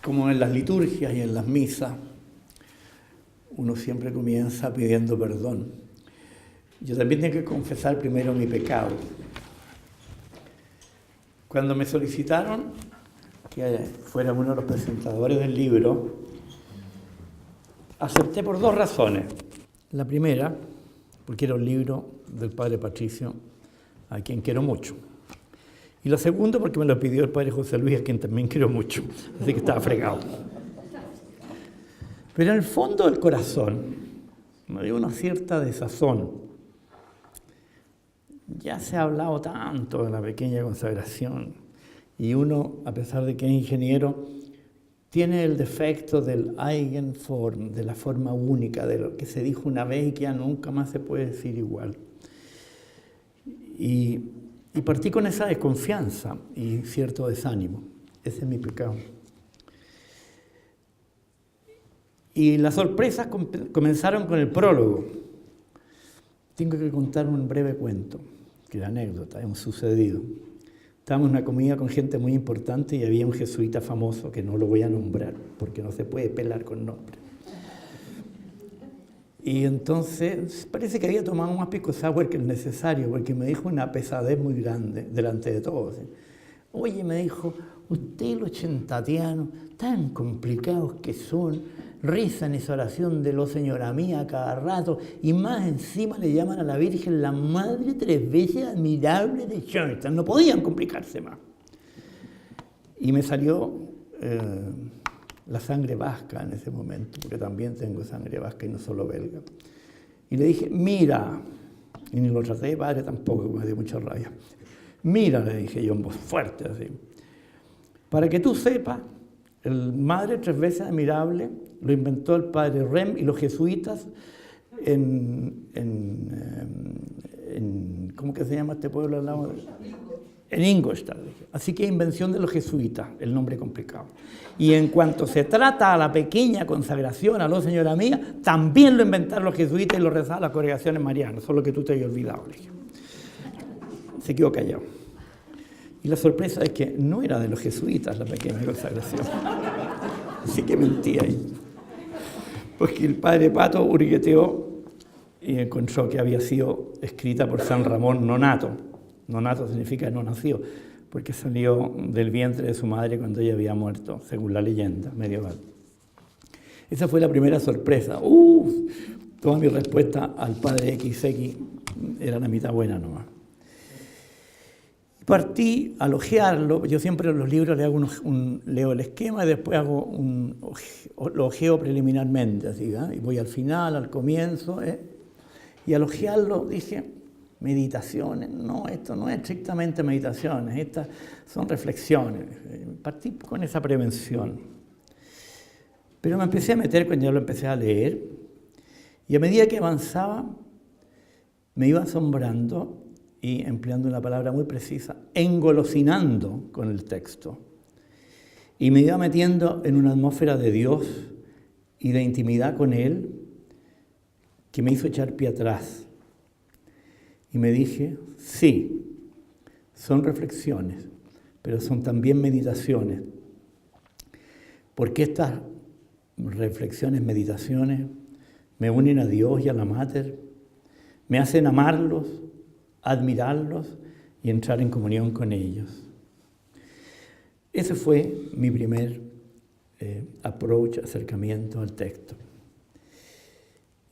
Como en las liturgias y en las misas, uno siempre comienza pidiendo perdón. Yo también tengo que confesar primero mi pecado. Cuando me solicitaron que fuera uno de los presentadores del libro, acepté por dos razones. La primera, porque era un libro del padre Patricio, a quien quiero mucho. Y la segunda, porque me lo pidió el padre José Luis, a quien también quiero mucho. Así que estaba fregado. Pero en el fondo del corazón me dio una cierta desazón. Ya se ha hablado tanto de la pequeña consagración. Y uno, a pesar de que es ingeniero, tiene el defecto del Eigenform, de la forma única, de lo que se dijo una vez y que ya nunca más se puede decir igual. Y partí con esa desconfianza y cierto desánimo. Ese es mi pecado. Y las sorpresas comenzaron con el prólogo. Tengo que contar un breve cuento, que es anécdota, hemos sucedido. Estábamos en una comida con gente muy importante y había un jesuita famoso, que no lo voy a nombrar, porque no se puede pelar con nombre. Y entonces parece que había tomado más pisco sour que el necesario, porque me dijo una pesadez muy grande delante de todos. Oye, me dijo, ustedes los chentatianos, tan complicados que son, rezan esa oración de los Señora Mía cada rato, y más encima le llaman a la Virgen la Madre tres veces admirable de Schoenstatt. No podían complicarse más. Y me salió la sangre vasca en ese momento, porque también tengo sangre vasca y no solo belga. Y le dije, mira, y ni lo traté de padre tampoco, me dio mucha rabia. Mira, le dije yo en voz fuerte así, para que tú sepas, el Madre tres veces admirable lo inventó el padre Rem y los jesuitas ¿cómo que se llama este pueblo al lado? En Ingolstadt. Así que invención de los jesuitas, el nombre complicado. Y en cuanto se trata a la pequeña consagración a los Señora Mía, también lo inventaron los jesuitas y lo rezaban las congregaciones marianas, solo que tú te hayas olvidado. Le dije. Se quedó callado. Y la sorpresa es que no era de los jesuitas la pequeña consagración. Así que mentí ahí. Porque el padre Pato hurgueteó y encontró que había sido escrita por San Ramón Nonato. Nonato significa no nació, porque salió del vientre de su madre cuando ella había muerto, según la leyenda medieval. Esa fue la primera sorpresa. Toda mi respuesta al padre XX era la mitad buena nomás. Partí a hojearlo. Yo siempre en los libros le hago leo el esquema y después lo ojeo preliminarmente, así, y voy al final, al comienzo, y al hojearlo dije, meditaciones, no, esto no es estrictamente meditaciones, estas son reflexiones. Partí con esa prevención. Pero me empecé a meter cuando ya lo empecé a leer, y a medida que avanzaba, me iba asombrando y, empleando una palabra muy precisa, engolosinando con el texto. Y me iba metiendo en una atmósfera de Dios y de intimidad con Él que me hizo echar pie atrás. Y me dije, sí, son reflexiones, pero son también meditaciones. Porque estas reflexiones, meditaciones, me unen a Dios y a la Mater, me hacen amarlos, admirarlos y entrar en comunión con ellos. Ese fue mi primer acercamiento al texto.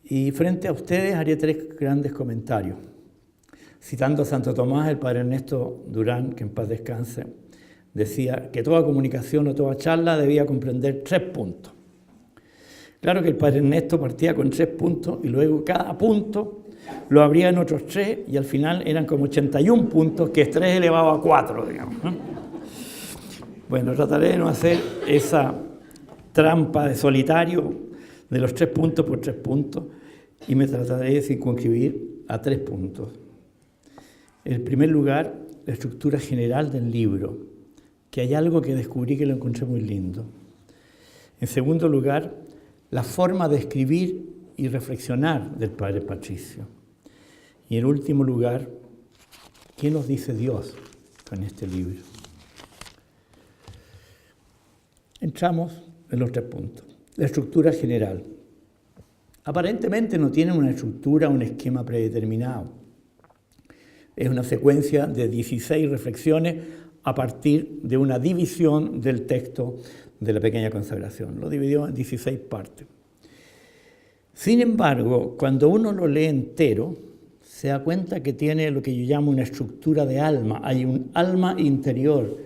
Y frente a ustedes haré tres grandes comentarios. Citando a Santo Tomás, el padre Ernesto Durán, que en paz descanse, decía que toda comunicación o toda charla debía comprender 3 puntos. Claro que el padre Ernesto partía con 3 puntos y luego cada punto lo abría en otros 3 y al final eran como 81 puntos, que es 3 elevado a 4, digamos, ¿no? Bueno, trataré de no hacer esa trampa de solitario de los 3 puntos por 3 puntos y me trataré de circunscribir a 3 puntos. En primer lugar, la estructura general del libro, que hay algo que descubrí que lo encontré muy lindo. En segundo lugar, la forma de escribir y reflexionar del padre Patricio. Y en último lugar, ¿qué nos dice Dios con este libro? Entramos en los 3 puntos. La estructura general. Aparentemente no tiene una estructura, un esquema predeterminado. Es una secuencia de 16 reflexiones a partir de una división del texto de la pequeña consagración. Lo dividió en 16 partes. Sin embargo, cuando uno lo lee entero, se da cuenta que tiene lo que yo llamo una estructura de alma. Hay un alma interior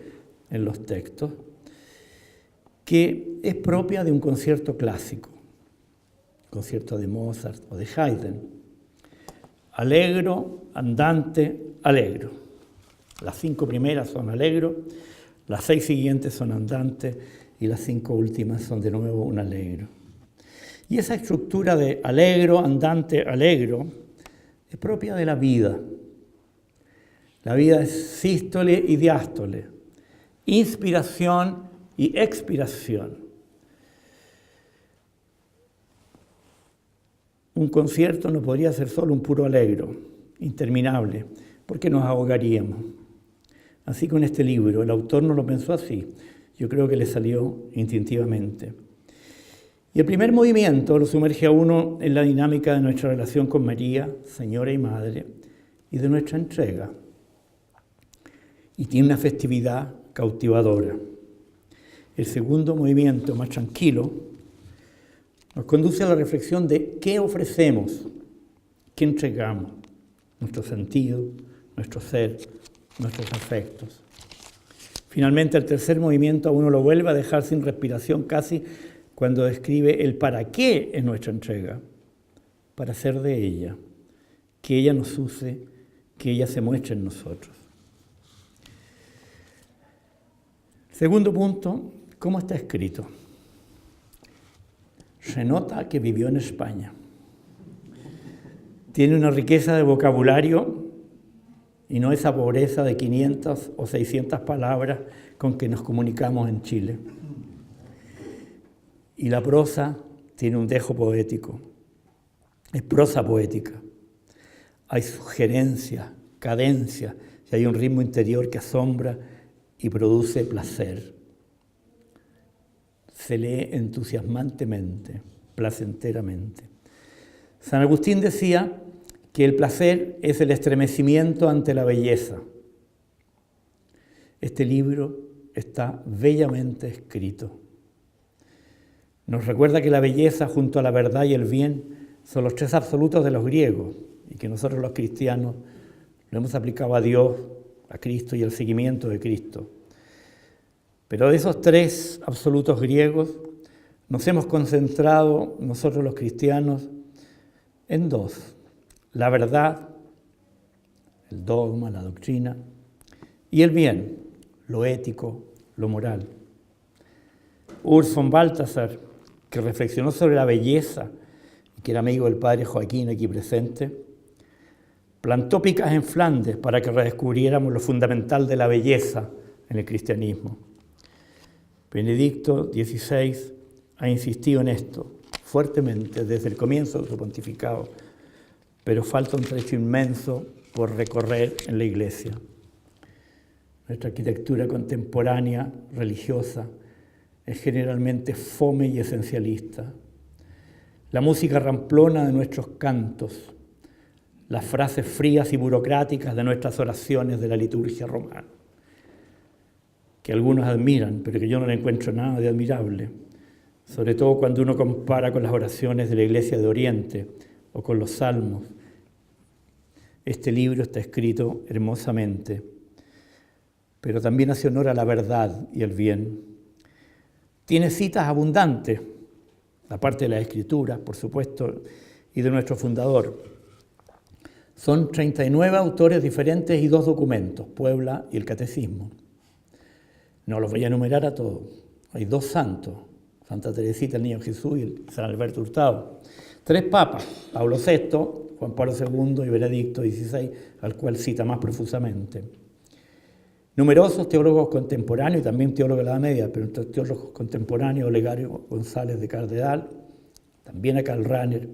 en los textos que es propia de un concierto clásico, concierto de Mozart o de Haydn. Allegro, andante, allegro. Las 5 primeras son allegro, las 6 siguientes son andante y las 5 últimas son de nuevo un allegro. Y esa estructura de allegro, andante, allegro es propia de la vida. La vida es sístole y diástole, inspiración y expiración. Un concierto no podría ser solo un puro allegro, interminable, porque nos ahogaríamos. Así con este libro, el autor no lo pensó así, yo creo que le salió instintivamente. Y el primer movimiento lo sumerge a uno en la dinámica de nuestra relación con María, Señora y Madre, y de nuestra entrega. Y tiene una festividad cautivadora. El segundo movimiento, más tranquilo, nos conduce a la reflexión de qué ofrecemos, qué entregamos, nuestro sentido, nuestro ser, nuestros afectos. Finalmente, el tercer movimiento a uno lo vuelve a dejar sin respiración casi cuando describe el para qué es nuestra entrega, para ser de ella, que ella nos use, que ella se muestre en nosotros. Segundo punto, ¿cómo está escrito? Se nota que vivió en España. Tiene una riqueza de vocabulario y no esa pobreza de 500 o 600 palabras con que nos comunicamos en Chile. Y la prosa tiene un dejo poético. Es prosa poética. Hay sugerencia, cadencia, y hay un ritmo interior que asombra y produce placer. Se lee entusiasmantemente, placenteramente. San Agustín decía que el placer es el estremecimiento ante la belleza. Este libro está bellamente escrito. Nos recuerda que la belleza junto a la verdad y el bien son los 3 absolutos de los griegos y que nosotros los cristianos lo hemos aplicado a Dios, a Cristo y al seguimiento de Cristo. Pero de esos 3 absolutos griegos nos hemos concentrado nosotros los cristianos en 2. La verdad, el dogma, la doctrina, y el bien, lo ético, lo moral. Urs von Balthasar, que reflexionó sobre la belleza y que era amigo del padre Joaquín aquí presente, plantó picas en Flandes para que redescubriéramos lo fundamental de la belleza en el cristianismo. Benedicto XVI ha insistido en esto fuertemente desde el comienzo de su pontificado, pero falta un trecho inmenso por recorrer en la Iglesia. Nuestra arquitectura contemporánea, religiosa, es generalmente fome y esencialista. La música ramplona de nuestros cantos, las frases frías y burocráticas de nuestras oraciones de la liturgia romana, que algunos admiran, pero que yo no le encuentro nada de admirable, sobre todo cuando uno compara con las oraciones de la Iglesia de Oriente o con los salmos. Este libro está escrito hermosamente, pero también hace honor a la verdad y el bien. Tiene citas abundantes, aparte de las escrituras, por supuesto, y de nuestro fundador. Son 39 autores diferentes y 2 documentos, Puebla y el Catecismo. No los voy a enumerar a todos. Hay 2 santos, Santa Teresita, el Niño Jesús y San Alberto Hurtado. 3 papas, Pablo VI, Juan Pablo II y Benedicto XVI, al cual cita más profusamente. Numerosos teólogos contemporáneos y también teólogos de la Edad Media, pero entre teólogos contemporáneos, Olegario González de Cardenal, también a Karl Rahner,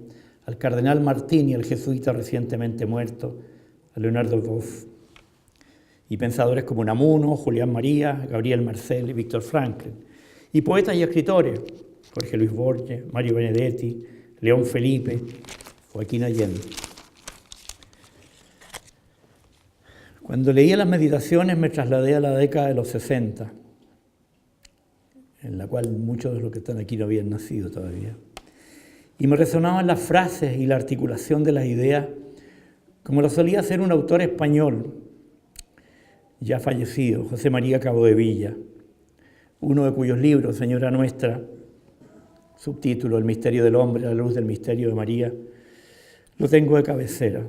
al cardenal Martini, el jesuita recientemente muerto, a Leonardo Boff, y pensadores como Unamuno, Julián María, Gabriel Marcel y Víctor Franklin. Y poetas y escritores, Jorge Luis Borges, Mario Benedetti, León Felipe, Joaquín Allende. Cuando leía las meditaciones me trasladé a la década de los 60, en la cual muchos de los que están aquí no habían nacido todavía. Y me resonaban las frases y la articulación de las ideas, como lo solía hacer un autor español, ya fallecido, José María Capdevila, uno de cuyos libros, Señora Nuestra, subtítulo El misterio del hombre a la luz del misterio de María, lo tengo de cabecera.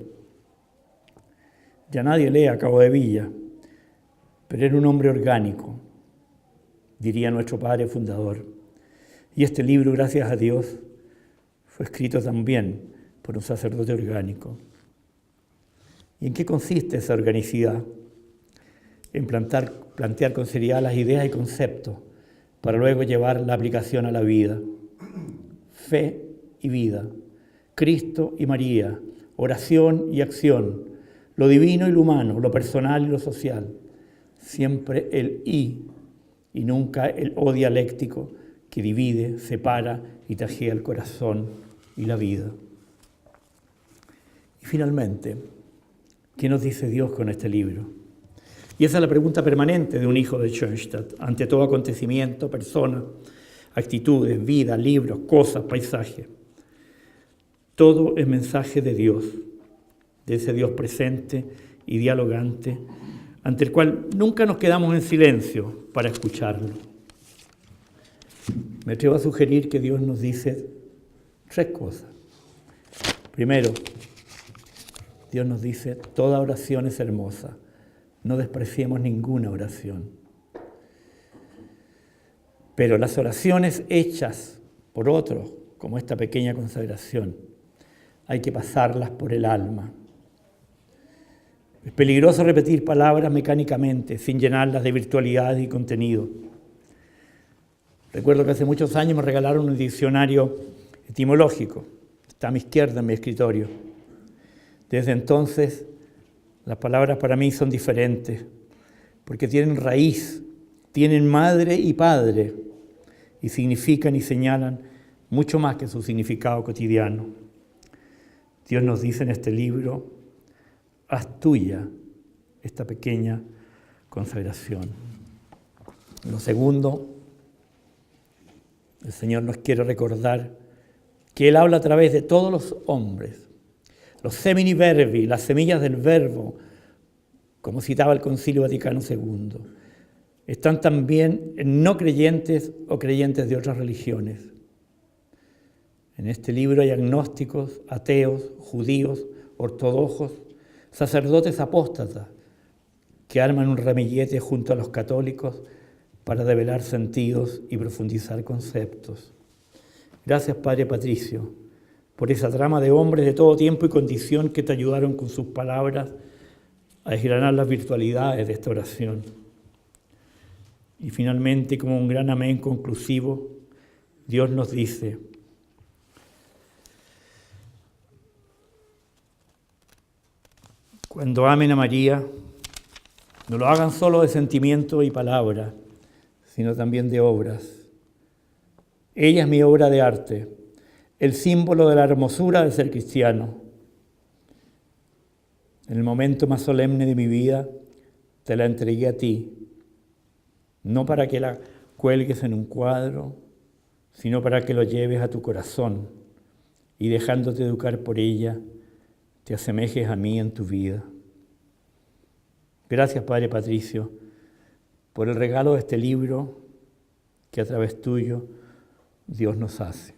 Ya nadie lee a Capdevila, pero era un hombre orgánico, diría nuestro padre fundador. Y este libro, gracias a Dios, fue escrito también por un sacerdote orgánico. ¿Y en qué consiste esa organicidad? En plantear con seriedad las ideas y conceptos para luego llevar la aplicación a la vida. Fe y vida, Cristo y María, oración y acción, lo divino y lo humano, lo personal y lo social. Siempre el y nunca el o dialéctico que divide, separa y tajea el corazón y la vida. Y finalmente, ¿qué nos dice Dios con este libro? Y esa es la pregunta permanente de un hijo de Schoenstatt, ante todo acontecimiento, persona, actitudes, vida, libros, cosas, paisajes. Todo es mensaje de Dios, de ese Dios presente y dialogante, ante el cual nunca nos quedamos en silencio para escucharlo. Me atrevo a sugerir que Dios nos dice 3 cosas. Primero, Dios nos dice, toda oración es hermosa, no despreciemos ninguna oración. Pero las oraciones hechas por otros, como esta pequeña consagración, hay que pasarlas por el alma. Es peligroso repetir palabras mecánicamente, sin llenarlas de virtualidad y contenido. Recuerdo que hace muchos años me regalaron un diccionario etimológico. Está a mi izquierda en mi escritorio. Desde entonces, las palabras para mí son diferentes, porque tienen raíz, tienen madre y padre, y significan y señalan mucho más que su significado cotidiano. Dios nos dice en este libro, haz tuya esta pequeña consagración. Lo segundo, el Señor nos quiere recordar que Él habla a través de todos los hombres. Los semini verbi, las semillas del verbo, como citaba el Concilio Vaticano II, están también en no creyentes o creyentes de otras religiones. En este libro hay agnósticos, ateos, judíos, ortodoxos, sacerdotes apóstatas que arman un ramillete junto a los católicos para develar sentidos y profundizar conceptos. Gracias, Padre Patricio, por esa trama de hombres de todo tiempo y condición que te ayudaron con sus palabras a desgranar las virtualidades de esta oración. Y finalmente, como un gran amén conclusivo, Dios nos dice, cuando amen a María, no lo hagan solo de sentimiento y palabra, sino también de obras. Ella es mi obra de arte, el símbolo de la hermosura de ser cristiano. En el momento más solemne de mi vida, te la entregué a ti, no para que la cuelgues en un cuadro, sino para que lo lleves a tu corazón y dejándote educar por ella, te asemejes a mí en tu vida. Gracias, Padre Patricio, por el regalo de este libro que a través tuyo Dios nos hace.